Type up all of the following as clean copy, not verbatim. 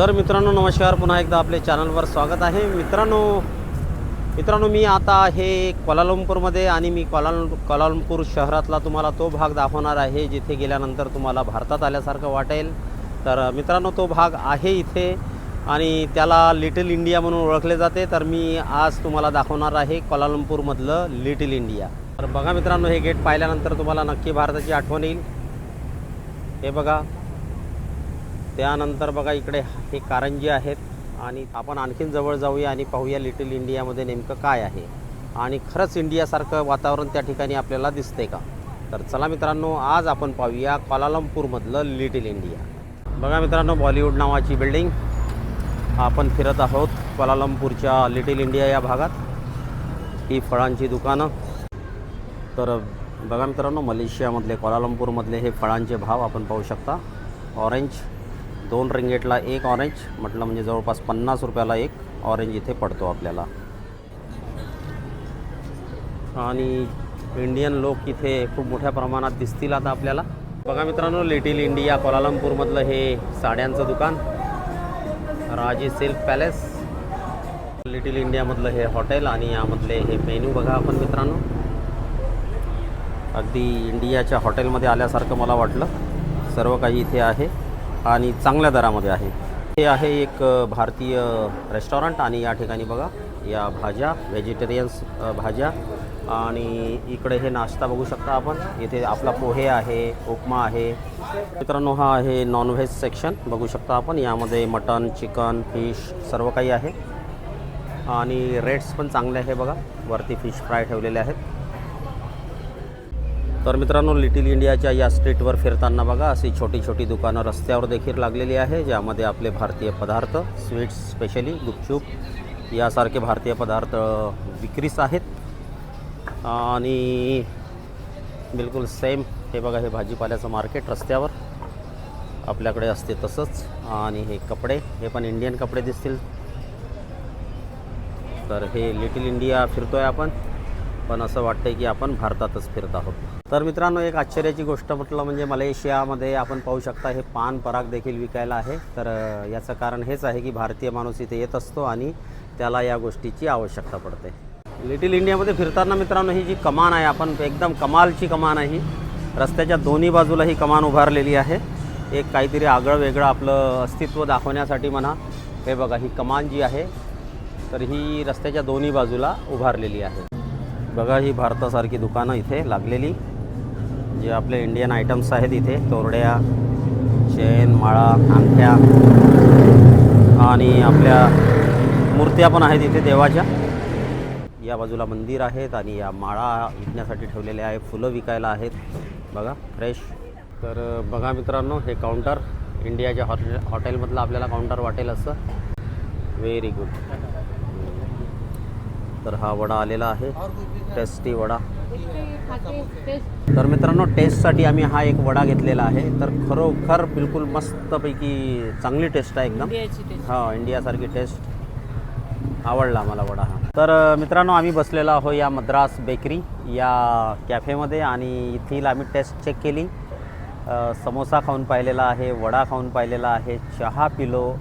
तर मित्रांनो नमस्कार, पुन्हा एकदा आपले चॅनलवर स्वागत आहे। मित्रांनो मी आता आहे क्वालालंपूरमध्ये आणि मी क्वालालंपूर शहरातला तुम्हाला तो भाग दाखवणार आहे जिथे गेल्यानंतर तुम्हाला भारतात आल्यासारखं वाटेल। तर मित्रांनो तो भाग आहे इथे आणि त्याला लिटिल इंडिया म्हणून ओळखले जाते। तर मी आज तुम्हाला दाखवणार आहे क्वालालंपूरमधलं लिटिल इंडिया। तर बघा मित्रांनो, हे गेट पाहिल्यानंतर तुम्हाला नक्की भारताची आठवण येईल। हे बघा, त्यानंतर बघा इकडे हे कारंजे आहेत आणि आपण आणखीन जवळ जाऊया आणि पाहूया लिटिल इंडियामध्ये नेमकं काय आहे आणि खरंच इंडियासारखं वातावरण त्या ठिकाणी आपल्याला दिसते का। तर चला मित्रांनो, आज आपण पाहूया क्वालालंपूरमधलं लिटिल इंडिया। बघा मित्रांनो, बॉलिवूड नावाची बिल्डिंग आपण फिरत आहोत क्वालालंपूरच्या लिटिल इंडिया या भागात। ही फळांची दुकानं। तर बघा मित्रांनो, मलेशियामधले क्वालालंपूरमधले हे फळांचे भाव आपण पाहू शकता। ऑरेंज 2 रिंगेटला एक ऑरेंज म्हटलं म्हणजे जवळपास 50 रुपयाला एक ऑरेंज इथे पडतो आपल्याला। आणि इंडियन लोक इथे खूप मोठ्या प्रमाणात दिसतील आता आपल्याला। बघा मित्रांनो, लिटिल इंडिया क्वालालंपूरमधलं हे साड्यांचं दुकान, राजे सिल्क पॅलेस। लिटिल इंडियामधलं हे हॉटेल आणि यामधले हे मेन्यू बघा आपण मित्रांनो। अगदी इंडियाच्या हॉटेलमध्ये आल्यासारखं मला वाटलं। सर्व काही इथे आहे आणि चांगल्या दरामध्ये आहे। हे आहे एक भारतीय रेस्टॉरंट आणि या ठिकाणी बघा या भाज्या, व्हेजिटेरियन्स भाज्या आणि इकडे हे नाश्ता बघू शकता आपण। इथे आपला पोहे आहे, उपमा आहे। मित्रांनो, हा आहे नॉनव्हेज सेक्शन बघू शकता आपण। यामध्ये मटन, चिकन, फिश सर्व काही आहे आणि रेट्स पण चांगले आहे बघा। वरती फिश फ्राय ठेवलेले आहेत। तर मित्रांनो, लिटिल इंडियाच्या या स्ट्रीटवर फिरताना बघा अशी छोटी छोटी दुकानं रस्त्यावर देखील लागलेली आहे, ज्यामध्ये आपले भारतीय पदार्थ, स्वीट्स स्पेशली गुपचूप यासारखे भारतीय पदार्थ विक्रीस आहेत। आणि बिलकुल सेम हे बघा, हे भाजीपाल्याचं मार्केट रस्त्यावर आपल्याकडे असते तसंच। आणि हे कपडे, हे पण इंडियन कपडे दिसतील। तर हे लिटिल इंडिया फिरतोय आपण, पण असं वाटतंय की आपण भारतातच फिरत आहोत। तर मित्रांनो, एक आश्चर्याची गोष्ट म्हटलं म्हणजे मलेशियामध्ये आपण पाहू शकता हे पान पराग देखील विकायला आहे। तर याचं कारण हेच आहे की भारतीय माणूस इथे येत असतो आणि त्याला या गोष्टीची आवश्यकता पडते। लिटिल इंडियामध्ये फिरताना मित्रांनो, ही जी कमान आहे, आपण एकदम कमालची कमान आहे ही। रस्त्याच्या दोन्ही बाजूला ही कमान उभारलेली आहे, एक काहीतरी आगळं वेगळं आपलं अस्तित्व दाखवण्यासाठी म्हणा। हे बघा, ही कमान जी आहे तर ही रस्त्याच्या दोन्ही बाजूला उभारलेली आहे। बघा, ही भारतासारखी दुकानं इथे लागलेली, जे आपले इंडियन आयटम्स आहेत इथे, तोरड्या, चेन, माळा, अंगठ्या आणि आपल्या मूर्त्या पण आहेत इथे देवाच्या। या बाजूला मंदिर आहेत आणि या माळा विकण्यासाठी ठेवलेल्या आहे, फुलं विकायला आहेत बघा, फ्रेश। तर बघा मित्रांनो, हे काउंटर इंडियाच्या हॉटेलमधलं आपल्याला काउंटर वाटेल असं। Very good. तर हा वडा आलेला आहे, टेस्टी वडा। तर मित्रांनो, टेस्टसाठी आम्ही हा एक वडा घेतलेला आहे। तर खरोखर बिलकुल मस्तपैकी चांगली टेस्ट आहे एकदम। हां, इंडियासारखी टेस्ट, आवडला मला वडा हा। तर मित्रांनो, आम्ही बसलेलो आहोत या मद्रास बेकरी या कॅफेमध्ये आणि इथील आम्ही टेस्ट चेक केली। समोसा खाऊन पाहिलेला आहे, वडा खाऊन पाहिलेला आहे, चहा पिलो,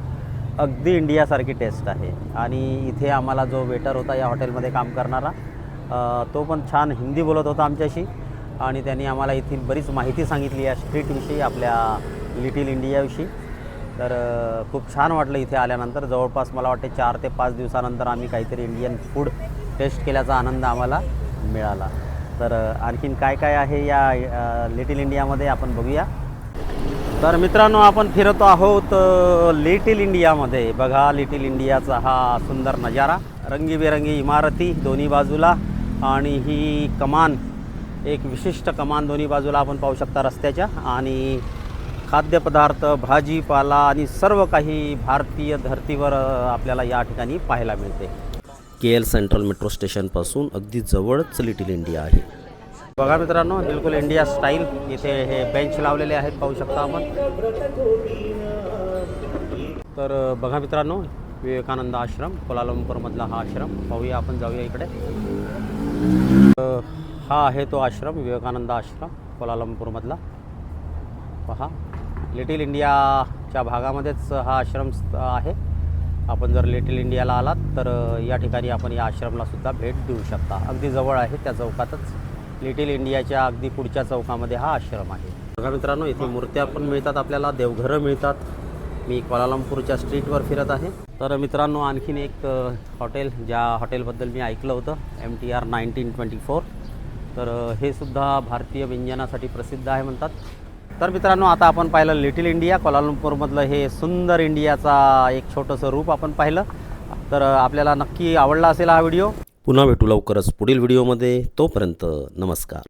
अगदी इंडियासारखी टेस्ट आहे। आणि इथे आम्हाला जो वेटर होता या हॉटेलमध्ये काम करणारा, तो पण छान हिंदी बोलत होता आमच्याशी आणि त्यांनी आम्हाला इथली बरीच माहिती सांगितली या स्ट्रीटविषयी, आपल्या लिटिल इंडियाविषयी। तर खूप छान वाटलं इथे आल्यानंतर। जवळपास मला वाटते 4 ते 5 दिवसानंतर आम्ही काहीतरी इंडियन फूड टेस्ट केल्याचा आनंद आम्हाला मिळाला। तर आणखीन काय काय आहे या लिटिल इंडियामध्ये आपण बघूया। तर मित्रांनो, आपण फिरतो आहोत लिटिल इंडियामध्ये। बघा, लिटिल इंडियाचा हा सुंदर नजारा, रंगीबेरंगी इमारती दोन्ही बाजूला आणि ही कमान, एक विशिष्ट कमान दोन्ही बाजूला आपण पाहू शकता रस्त्याच्या। आणि खाद्यपदार्थ, भाजीपाला आणि सर्व काही भारतीय धर्तीवर आपल्याला या ठिकाणी पाहायला मिळते। KL सेंट्रल मेट्रो स्टेशनपासून अगदी जवळच लिटिल इंडिया आहे। बघा मित्रांनो, बिलकुल इंडिया स्टाईल इथे हे बेंच लावलेले आहेत, पाहू शकता आपण। तर बघा मित्रांनो, विवेकानंद आश्रम, क्वालालंपूरमधला हा आश्रम पाहूया आपण, जाऊया इकडे। हा आहे तो आश्रम, विवेकानंद आश्रम क्वालालंपूरमधला। पहा, लिटिल इंडिया च्या भागामध्येच हा आश्रम आहे. आपण जर लिटिल इंडियाला आलात तर या ठिकाणी आपण या आश्रमला सुद्धा भेट देऊ शकता. अगदी जवळ आहे, त्या चौकातच लिटिल इंडियाच्या अगदी पुढच्या चौकामध्ये हा आश्रम आहे. बघा मित्रांनो, इथे मूर्त्या पण मिळतात आपल्याला, देवघरं मिळतात. मी क्वालालंपूरच्या स्ट्रीटवर फिरत आहे. तर मित्रांनो, आणखीन एक हॉटेल, ज्या हॉटेलबद्दल मी ऐकलं होतं, MTR 1924, तर हे सुद्धा भारतीय व्यंजनासाठी प्रसिद्ध आहे म्हणतात. तर मित्रांनो, आता आपण पाहिलं लिटिल इंडिया, क्वालालंपूरमधलं हे सुंदर इंडियाचा एक छोटंसं रूप आपण पाहिलं. तर आपल्याला नक्की आवडला असेल हा व्हिडिओ. पुन्हा भेटू लवकरच पुढील व्हिडिओमध्ये. तोपर्यंत नमस्कार.